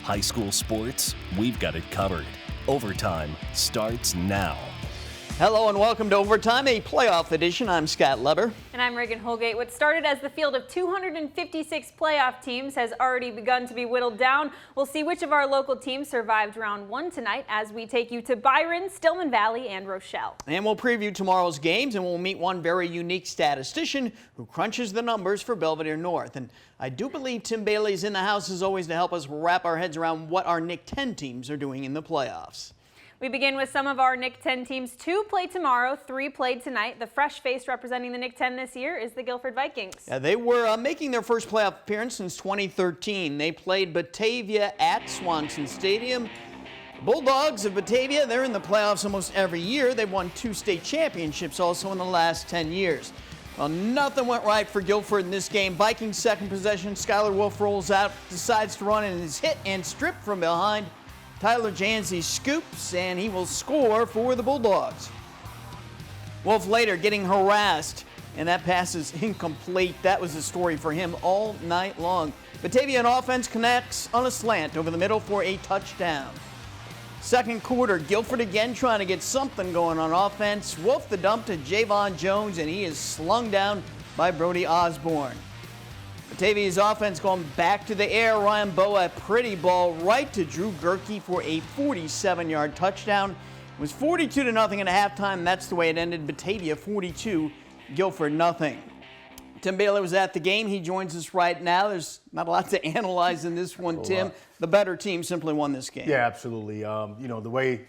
High school sports, we've got it covered. Overtime starts now. Hello and welcome to Overtime, a playoff edition. I'm Scott Leber. And I'm Regan Holgate. What started as the field of 256 playoff teams has already begun to be whittled down. We'll see which of our local teams survived round one tonight as we take you to Byron, Stillman Valley, and Rochelle. And we'll preview tomorrow's games, and we'll meet one very unique statistician who crunches the numbers for Belvidere North. And I do believe Tim Bailey's in the house as always to help us wrap our heads around what our Nick 10 teams are doing in the playoffs. We begin with some of our Nick 10 teams. 2 play tomorrow, 3 played tonight. The fresh face representing the Nick 10 this year is the Guilford Vikings. Yeah, they were making their first playoff appearance since 2013. They played Batavia at Swanson Stadium. Bulldogs of Batavia, they're in the playoffs almost every year. They've won 2 state championships also in the last 10 years. Well, nothing went right for Guilford in this game. Vikings second possession. Skylar Wolf rolls out, decides to run, and is hit and stripped from behind. Tyler Janzi scoops, and he will score for the Bulldogs. Wolf later getting harassed, and that pass is incomplete. That was the story for him all night long. Batavia on offense connects on a slant over the middle for a touchdown. Second quarter, Guilford again trying to get something going on offense. Wolf the dump to Javon Jones, and he is slung down by Brody Osborne. Batavia's offense going back to the air. Ryan Boa, a pretty ball right to Drew Gerke for a 47-yard touchdown. It was 42-0 at halftime. That's the way it ended. Batavia 42, Guilford nothing. Tim Bailey was at the game. He joins us right now. There's not a lot to analyze in this one, Tim. The better team simply won this game. Yeah, absolutely. The way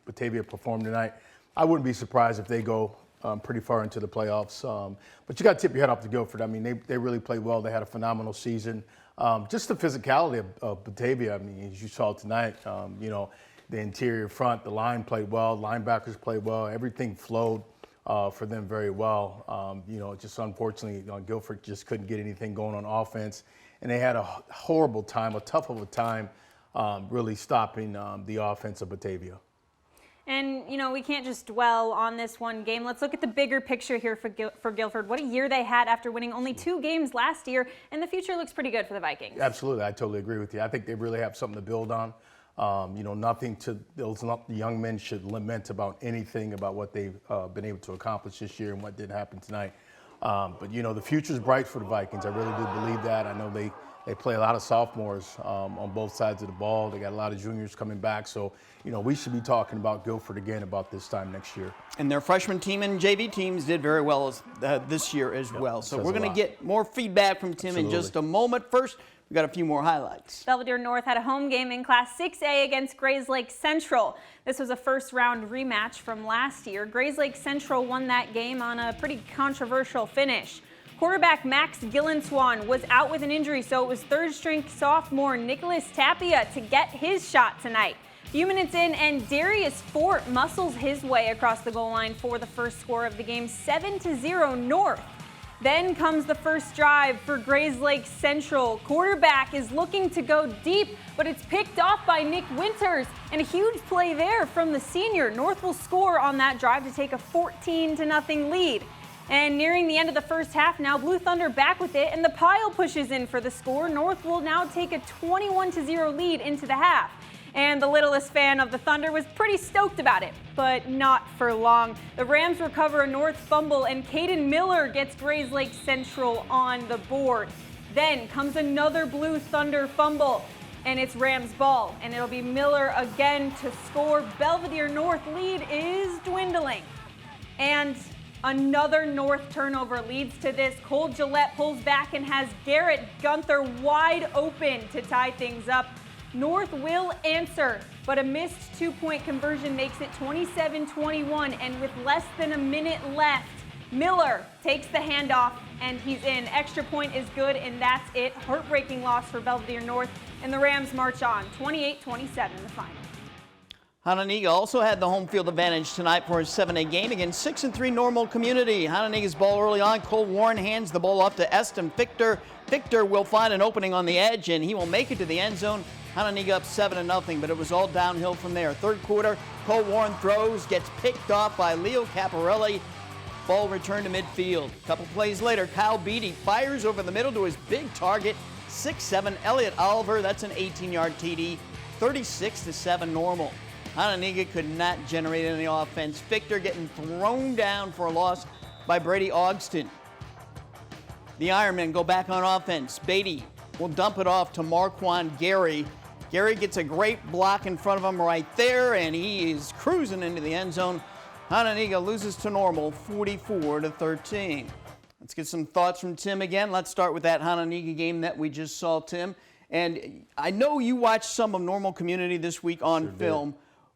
Batavia performed tonight, I wouldn't be surprised if they go pretty far into the playoffs. But you got to tip your head off to Guilford. I mean, they really played well. They had a phenomenal season. Just the physicality of Batavia, I mean, as you saw tonight, the interior front, the line played well, linebackers played well, everything flowed for them very well. Just unfortunately, Guilford just couldn't get anything going on offense. And they had a horrible time, a tough of a time, really stopping the offense of Batavia. And, we can't just dwell on this one game. Let's look at the bigger picture here for Guilford. What a year they had after winning only 2 games last year, and the future looks pretty good for the Vikings. Absolutely. I totally agree with you. I think they really have something to build on. Nothing to those young men should lament about anything about what they've been able to accomplish this year and what did happen tonight. But the future's bright for the Vikings. I really do believe that. I know they play a lot of sophomores on both sides of the ball. They got a lot of juniors coming back. So, we should be talking about Guilford again about this time next year. And their freshman team and JV teams did very well this year as well. So we're going to get more feedback from Tim in just a moment. First, we've got a few more highlights. Belvidere North had a home game in Class 6A against Grayslake Central. This was a first-round rematch from last year. Grayslake Central won that game on a pretty controversial finish. Quarterback Max Gillenswan was out with an injury, so it was third-string sophomore Nicholas Tapia to get his shot tonight. A few minutes in, and Darius Fort muscles his way across the goal line for the first score of the game, 7-0 North. Then comes the first drive for Grayslake Central. Quarterback is looking to go deep, but it's picked off by Nick Winters, and a huge play there from the senior. North will score on that drive to take a 14-0 lead. And nearing the end of the first half now, Blue Thunder back with it, and the pile pushes in for the score. North will now take a 21-0 lead into the half. And the littlest fan of the Thunder was pretty stoked about it, but not for long. The Rams recover a North fumble, and Caden Miller gets Grayslake Central on the board. Then comes another Blue Thunder fumble, and it's Rams ball, and it'll be Miller again to score. Belvidere North lead is dwindling. And another North turnover leads to this. Cole Gillette pulls back and has Garrett Gunther wide open to tie things up. North will answer, but a missed 2-point conversion makes it 27-21, and with less than a minute left, Miller takes the handoff, and he's in. Extra point is good, and that's it. Heartbreaking loss for Belvidere North, and the Rams march on, 28-27 the final. Hononegah also had the home field advantage tonight for a 7A game against 6-3 Normal Community. Hononegah's ball early on. Cole Warren hands the ball up to Eston Victor. Victor will find an opening on the edge, and he will make it to the end zone. Hononegah up 7-0, but it was all downhill from there. Third quarter, Cole Warren throws, gets picked off by Leo Caparelli. Ball returned to midfield. A couple plays later, Kyle Beatty fires over the middle to his big target, 6-7. Elliot Oliver, that's an 18-yard TD. 36-7 Normal. Hononegah could not generate any offense. Victor getting thrown down for a loss by Brady Ogston. The Ironmen go back on offense. Beatty will dump it off to Marquand Gary. Gary gets a great block in front of him right there, and he is cruising into the end zone. Hononegah loses to Normal 44-13. Let's get some thoughts from Tim again. Let's start with that Hononegah game that we just saw, Tim. And I know you watched some of Normal Community this week on film.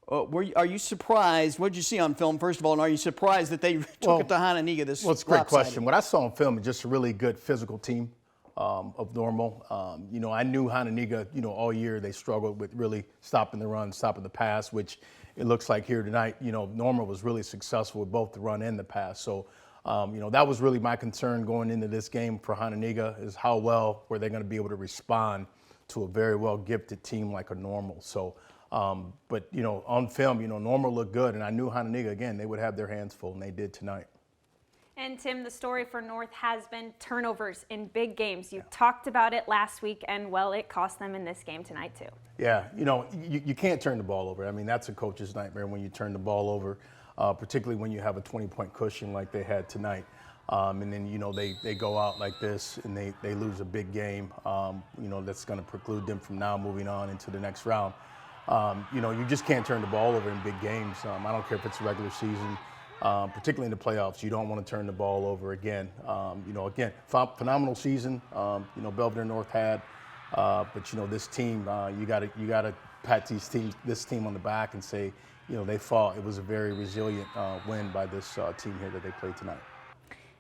Are you surprised? What did you see on film, first of all, and are you surprised that they took it to Hononegah this Well, it's a great question. What I saw on film is just a really good physical team of Normal. I knew Hononegah, all year they struggled with really stopping the run, stopping the pass, which it looks like here tonight, Normal was really successful with both the run and the pass. So, that was really my concern going into this game for Hononegah, is how well were they going to be able to respond to a very well gifted team like a Normal. So, but on film, Normal looked good, and I knew Hononegah, again, they would have their hands full, and they did tonight. And Tim, the story for North has been turnovers in big games. You talked about it last week, and well, it cost them in this game tonight too. Yeah, you can't turn the ball over. I mean, that's a coach's nightmare when you turn the ball over, particularly when you have a 20-point cushion like they had tonight. And then, they go out like this and they lose a big game, that's going to preclude them from now moving on into the next round. You just can't turn the ball over in big games. I don't care if it's a regular season, particularly in the playoffs. You don't want to turn the ball over again. Phenomenal season, Belvidere North had, but this team, you got to pat this team on the back and say, they fought. It was a very resilient win by this team here that they played tonight.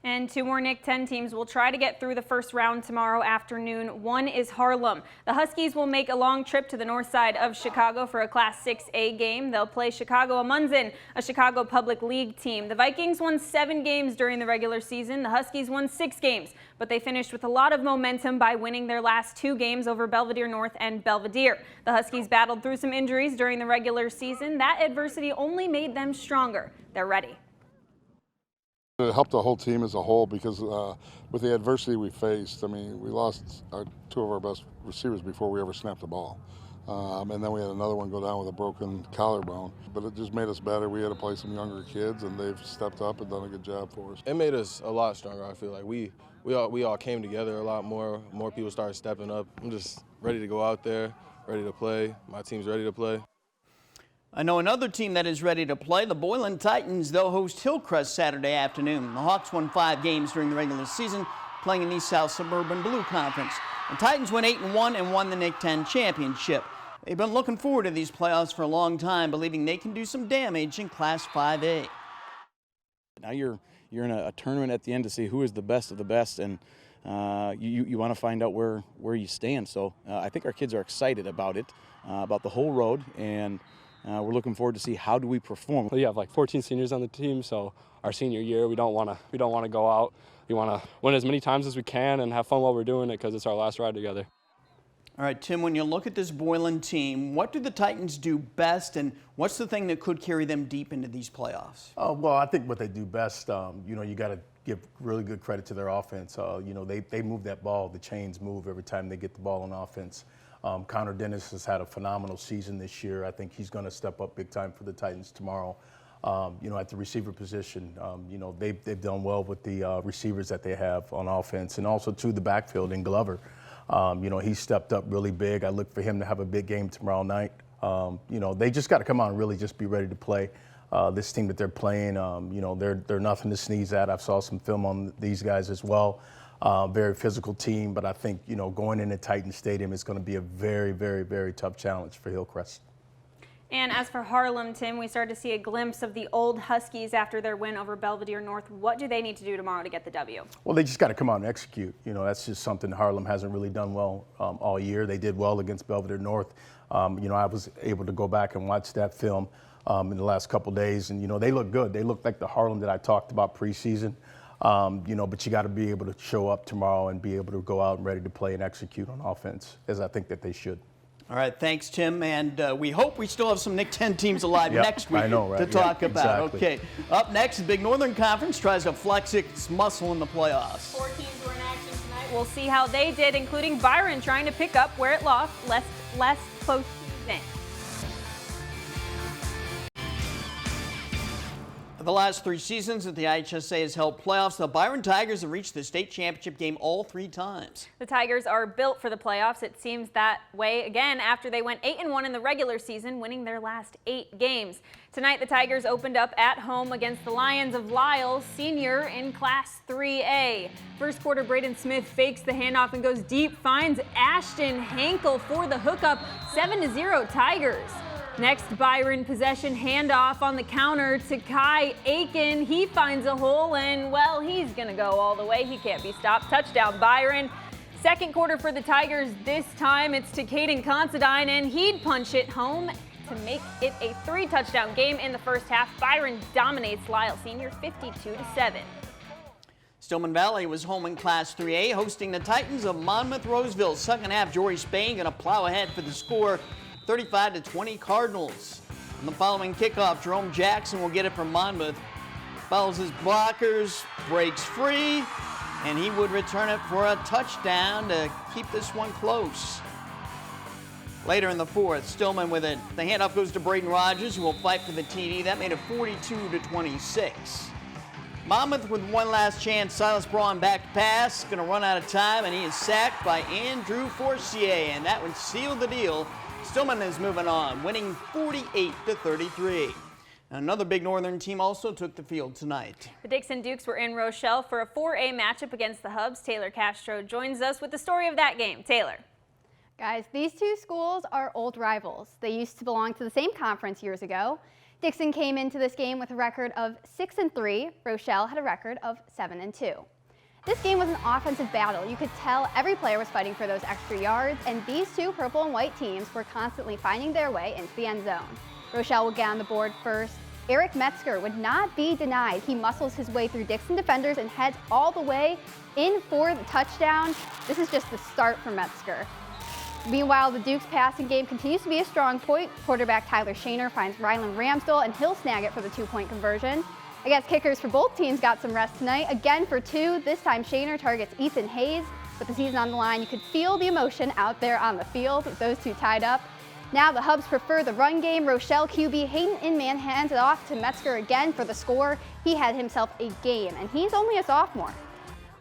And two more Nick 10 teams will try to get through the first round tomorrow afternoon. One is Harlem. The Huskies will make a long trip to the north side of Chicago for a Class 6A game. They'll play Chicago Amundsen, a Chicago Public League team. The Vikings won 7 games during the regular season. The Huskies won 6 games, but they finished with a lot of momentum by winning their last 2 games over Belvidere North and Belvidere. The Huskies battled through some injuries during the regular season. That adversity only made them stronger. They're ready. It helped the whole team as a whole because with the adversity we faced, we lost 2 of our best receivers before we ever snapped the ball. And then we had another one go down with a broken collarbone. But it just made us better. We had to play some younger kids, and they've stepped up and done a good job for us. It made us a lot stronger, I feel like. We all came together a lot more. More people started stepping up. I'm just ready to go out there, ready to play. My team's ready to play. I know another team that is ready to play, the Boylan Titans. They'll host Hillcrest Saturday afternoon. The Hawks won 5 games during the regular season, playing in the South Suburban Blue Conference. The Titans went 8-1 and won the Nick 10 championship. They've been looking forward to these playoffs for a long time, believing they can do some damage in Class 5A. Now you're in a tournament at the end to see who is the best of the best, and you want to find out where you stand. So I think our kids are excited about it, about the whole road, and we're looking forward to see how do we perform. We have like 14 seniors on the team, so our senior year we don't want to go out. We want to win as many times as we can and have fun while we're doing it because it's our last ride together. All right, Tim, when you look at this Boylan team, what do the Titans do best, and what's the thing that could carry them deep into these playoffs? Well, I think what they do best, you got to give really good credit to their offense. They move that ball. The chains move every time they get the ball on offense. Connor Dennis has had a phenomenal season this year. I think he's going to step up big time for the Titans tomorrow. At the receiver position, they've done well with the receivers that they have on offense, and also to the backfield in Glover. He stepped up really big. I look for him to have a big game tomorrow night. They just got to come out and really just be ready to play. This team that they're playing, they're nothing to sneeze at. I've saw some film on these guys as well. Very physical team, but I think, going into Titan Stadium is going to be a very, very, very tough challenge for Hillcrest. And as for Harlem, Tim, we started to see a glimpse of the old Huskies after their win over Belvidere North. What do they need to do tomorrow to get the W? Well, they just got to come out and execute. That's just something Harlem hasn't really done well all year. They did well against Belvidere North. I was able to go back and watch that film in the last couple days, and, they look good. They look like the Harlem that I talked about preseason. But you got to be able to show up tomorrow and be able to go out and ready to play and execute on offense, as I think that they should. All right, thanks, Tim. And we hope we still have some Nick 10 teams alive next week to talk about. Exactly. Okay, up next, the Big Northern Conference tries to flex its muscle in the playoffs. 4 teams were in action tonight. We'll see how they did, including Byron trying to pick up where it lost less close season. For the last 3 seasons that the IHSA has held playoffs, the Byron Tigers have reached the state championship game all 3 times. The Tigers are built for the playoffs. It seems that way again after they went 8-1 in the regular season, winning their last 8 games. Tonight, the Tigers opened up at home against the Lions of Lisle, senior in Class 3A. First quarter, Braden Smith fakes the handoff and goes deep, finds Ashton Hankel for the hookup, 7-0 Tigers. Next, Byron possession handoff on the counter to Kai Aiken. He finds a hole and, well, he's going to go all the way. He can't be stopped. Touchdown, Byron. Second quarter for the Tigers. This time it's to Caden Considine, and he'd punch it home to make it a 3-touchdown game in the first half. Byron dominates Lisle Senior 52-7. Stillman Valley was home in Class 3A, hosting the Titans of Monmouth-Roseville. Second half, Jory Spain going to plow ahead for the score. 35-20 Cardinals. On the following kickoff, Jerome Jackson will get it from Monmouth. Follows his blockers, breaks free, and he would return it for a touchdown to keep this one close. Later in the fourth, Stillman with it. The handoff goes to Braden Rogers, who will fight for the TD. That made it 42-26. Monmouth with one last chance. Silas Braun back to pass. Going to run out of time, and he is sacked by Andrew Forcier, and that would seal the deal. Stillman is moving on, winning 48-33. Another big Northern team also took the field tonight. The Dixon Dukes were in Rochelle for a 4A matchup against the Hubs. Taylor Castro joins us with the story of that game. Taylor. Guys, these two schools are old rivals. They used to belong to the same conference years ago. Dixon came into this game with a record of 6-3. Rochelle had a record of 7-2. This game was an offensive battle. You could tell every player was fighting for those extra yards, and these two purple and white teams were constantly finding their way into the end zone. Rochelle would get on the board first. Eric Metzger would not be denied. He muscles his way through Dixon defenders and heads all the way in for the touchdown. This is just the start for Metzger. Meanwhile, the Dukes passing game continues to be a strong point. Quarterback Tyler Shaner finds Rylan Ramsdell, and he'll snag it for the 2-point conversion. I guess kickers for both teams got some rest tonight. Again for 2. This time Shaner targets Ethan Hayes. With the season on the line, you could feel the emotion out there on the field with those two tied up. Now the Hubs prefer the run game. Rochelle QB Hayden Inman hands it off to Metzger again for the score. He had himself a game, and he's only a sophomore.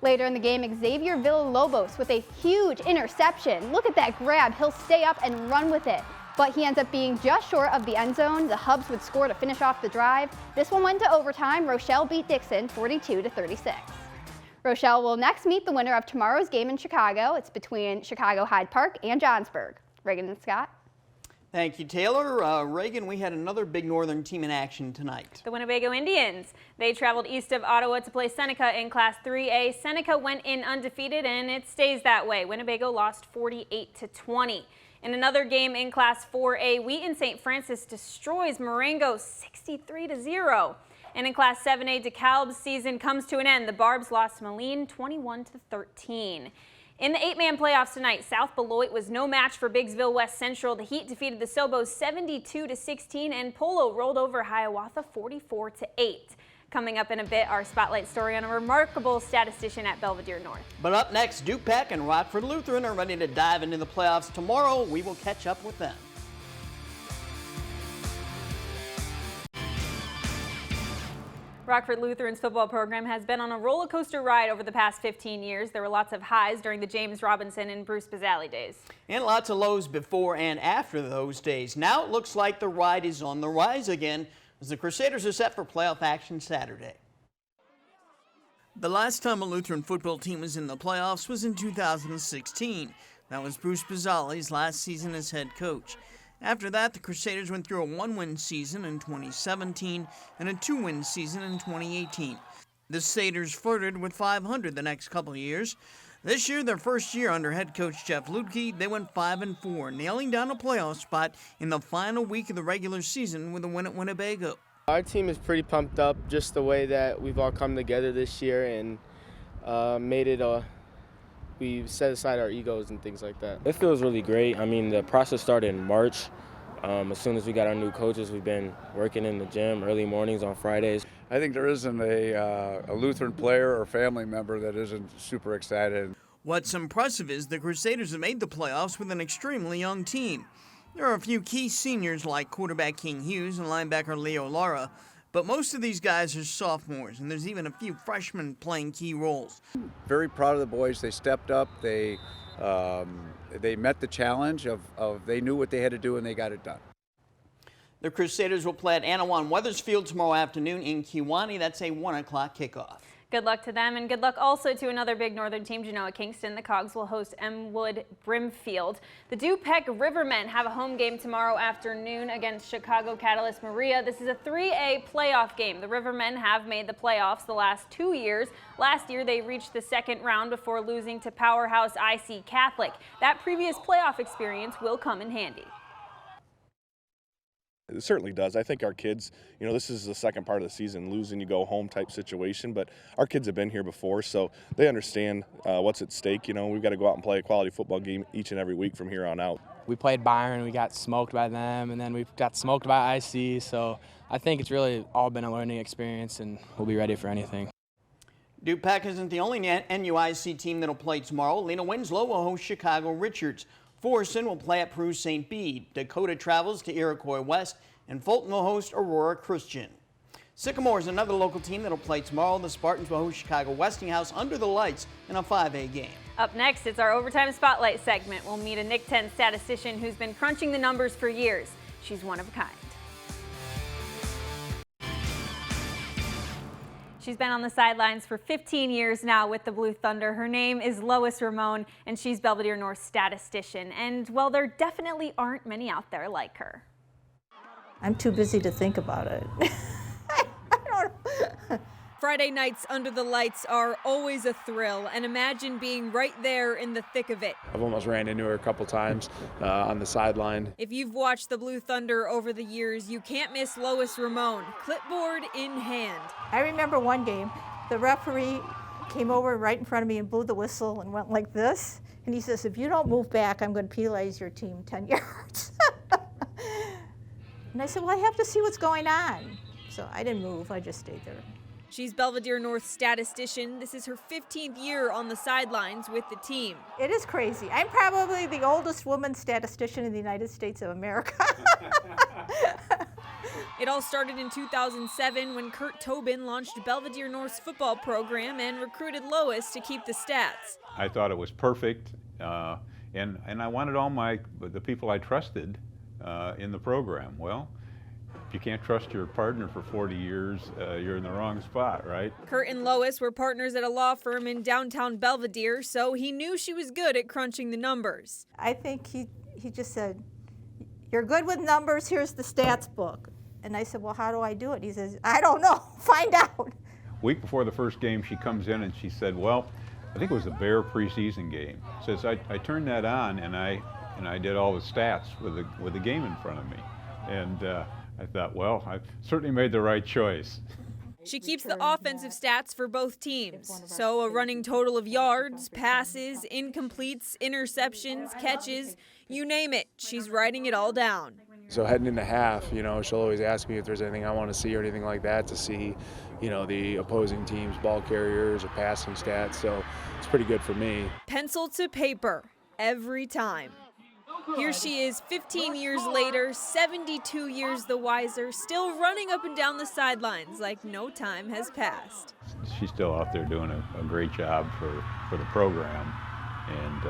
Later in the game, Xavier Villalobos with a huge interception. Look at that grab. He'll stay up and run with it. But he ends up being just short of the end zone. The Hubs would score to finish off the drive. This one went to overtime. Rochelle beat Dixon 42-36. Rochelle will next meet the winner of tomorrow's game in Chicago. It's between Chicago Hyde Park and Johnsburg. Reagan and Scott. Thank you, Taylor. Reagan, we had another big Northern team in action tonight. The Winnebago Indians. They traveled east of Ottawa to play Seneca in Class 3A. Seneca went in undefeated, and it stays that way. Winnebago lost 48-20. In another game in Class 4A, Wheaton St. Francis destroys Marengo 63-0. And in Class 7A, DeKalb's season comes to an end. The Barbs lost Moline 21-13. In the 8-man playoffs tonight, South Beloit was no match for Biggsville West Central. The Heat defeated the Sobos 72-16, and Polo rolled over Hiawatha 44-8. Coming up in a bit, our spotlight story on a remarkable statistician at Belvidere North. But up next, Dupac and Rockford Lutheran are ready to dive into the playoffs tomorrow. We will catch up with them. Rockford Lutheran's football program has been on a roller coaster ride over the past 15 years. There were lots of highs during the James Robinson and Bruce Pizzali days. And lots of lows before and after those days. Now it looks like the ride is on the rise again, as the Crusaders are set for playoff action Saturday. The last time a Lutheran football team was in the playoffs was in 2016. That was Bruce Pizzali's last season as head coach. After that, the Crusaders went through a 1-win season in 2017 and a 2-win season in 2018. The Crusaders flirted with 500 the next couple of years. This year, their first year under head coach Jeff Ludke, they went 5-4, nailing down a playoff spot in the final week of the regular season with a win at Winnebago. Our team is pretty pumped up, just the way that we've all come together this year and we set aside our egos and things like that. It feels really great. I mean, the process started in March. As soon as we got our new coaches, we've been working in the gym early mornings on Fridays. I think there isn't a Lutheran player or family member that isn't super excited. What's impressive is the Crusaders have made the playoffs with an extremely young team. There are a few key seniors like quarterback King Hughes and linebacker Leo Lara, but most of these guys are sophomores, and there's even a few freshmen playing key roles. Very proud of the boys. They stepped up. They met the challenge of they knew what they had to do and they got it done. The Crusaders will play at Anawan Weathersfield tomorrow afternoon in Kewanee. That's a 1 o'clock kickoff. Good luck to them, and good luck also to another big northern team, Genoa Kingston. The Cogs will host Elmwood Brimfield. The Dupec Rivermen have a home game tomorrow afternoon against Chicago Catalyst Maria. This is a 3A playoff game. The Rivermen have made the playoffs the last 2 years. Last year, they reached the second round before losing to powerhouse IC Catholic. That previous playoff experience will come in handy. It certainly does. I think our kids, this is the second part of the season, losing you go home type situation, but our kids have been here before, so they understand what's at stake. We've got to go out and play a quality football game each and every week from here on out. We played Byron, we got smoked by them, and then we got smoked by IC, so I think it's really all been a learning experience, and we'll be ready for anything. Dupec isn't the only NUIC team that will play tomorrow. Lena Winslow will host Chicago Richards. Forreston will play at Peru St. Bede. Dakota travels to Iroquois West, and Fulton will host Aurora Christian. Sycamore is another local team that will play tomorrow. The Spartans will host Chicago Westinghouse under the lights in a 5A game. Up next, it's our Overtime Spotlight segment. We'll meet a Nick 10 statistician who's been crunching the numbers for years. She's one of a kind. She's been on the sidelines for 15 years now with the Blue Thunder. Her name is Lois Ramon, and she's Belvidere North's statistician. And, well, there definitely aren't many out there like her. I'm too busy to think about it. Friday nights under the lights are always a thrill, and imagine being right there in the thick of it. I've almost ran into her a couple times on the sideline. If you've watched the Blue Thunder over the years, you can't miss Lois Ramon, clipboard in hand. I remember one game, the referee came over right in front of me and blew the whistle and went like this. And he says, if you don't move back, I'm going to penalize your team 10 yards. And I said, well, I have to see what's going on. So I didn't move, I just stayed there. She's Belvidere North's statistician. This is her 15th year on the sidelines with the team. It is crazy. I'm probably the oldest woman statistician in the United States of America. It all started in 2007 when Kurt Tobin launched Belvidere North's football program and recruited Lois to keep the stats. I thought it was perfect, and I wanted all the people I trusted in the program. Well, if you can't trust your partner for 40 years, you're in the wrong spot, right? Kurt and Lois were partners at a law firm in downtown Belvidere, so he knew she was good at crunching the numbers. I think he just said, you're good with numbers, here's the stats book. And I said, well, how do I do it? He says, I don't know, find out. Week before the first game, she comes in and she said, well, I think it was the Bear preseason game. Says, I turned that on and I did all the stats with the game in front of me. And I thought, well, I certainly made the right choice. She keeps the offensive stats for both teams. So a running total of yards, passes, incompletes, interceptions, catches, you name it. She's writing it all down. So heading into half, she'll always ask me if there's anything I want to see or anything like that to see, the opposing team's ball carriers or passing stats. So it's pretty good for me. Pencil to paper every time. Here she is 15 years later, 72 years the wiser, still running up and down the sidelines like no time has passed. She's still out there doing a great job for the program, and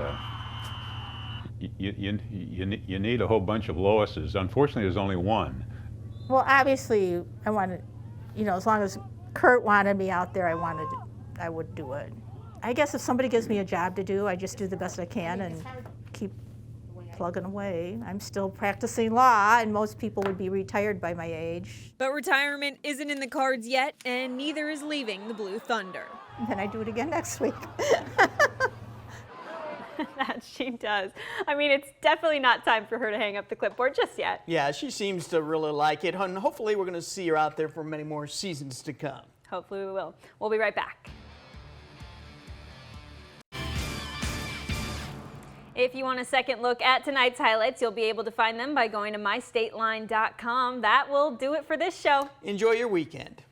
you need a whole bunch of Loises. Unfortunately, there's only one. Well, obviously, I wanted, as long as Kurt wanted me out there, I would do it. I guess if somebody gives me a job to do, I just do the best I can and keep plugging away. I'm still practicing law, and most people would be retired by my age. But retirement isn't in the cards yet, and neither is leaving the Blue Thunder. And then I do it again next week. That she does. I mean, it's definitely not time for her to hang up the clipboard just yet. Yeah, she seems to really like it, and hopefully we're going to see her out there for many more seasons to come. Hopefully we will. We'll be right back. If you want a second look at tonight's highlights, you'll be able to find them by going to mystateline.com. That will do it for this show. Enjoy your weekend.